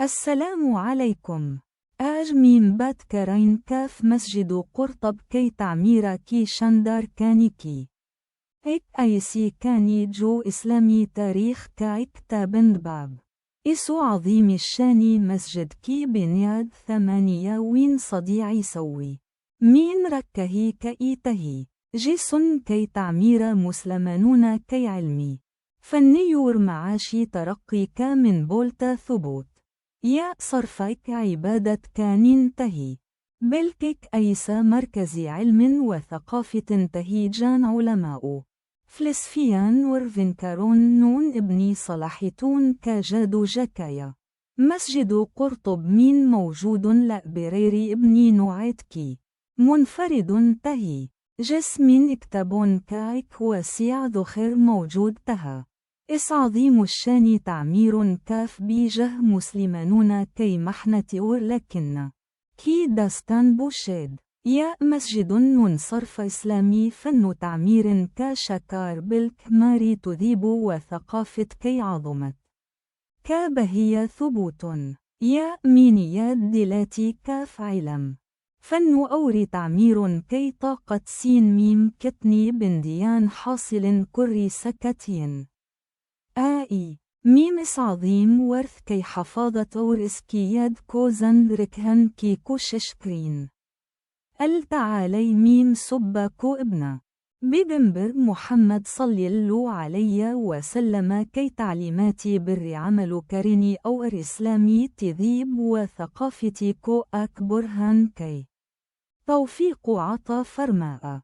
السلام عليكم. آج ميم بات كرين كاف مسجد قرطب كي تعمير كي شندار كاني كي إك أيسي كاني جو إسلامي تاريخ كايك تابند باب إسو عظيم الشاني مسجد كي بنياد 8 وين صديعي سوي مين ركهي كإيتهي جسن كي تعمير مسلمانون كي علمي فنيور معاشي ترقي كامن بولتا ثبوت يا صرفك عبادة كان تهي بلكك أيس مركز علم وثقافة تهيجان علماء فلسفيان ورفنكارون نون ابني صلاحتون كجاد جكايا مسجد قرطب مين موجود لأبريري ابني نوعتكي منفرد تهي جسم اكتبون كايك وسيع ذخر موجود تها إس عظيم الشان تعمير كاف بيجه مسلمانون كي محنة لكن كي داستان بوشيد يا مسجد نون صرف إسلامي فن تعمير كشكار بالكمار تذيب وثقافة كي عظمت كابهي ثبوت يا مينيات دلاتي كاف علم فن أور تعمير كي طاقة سين ميم كتني بنديان حاصل كري سكتين آئي ميمس عظيم ورث كي حفاظة أورس كي يد كوزن ركهن كي كوششكرين التعالي ميم سبكو ابن بيغمبر محمد صلى الله عليه وسلم كي تعليماتي بر عمل كريني أو إسلامي تذيب وثقافتي كو أكبر هن كي توفيق عطا فرماء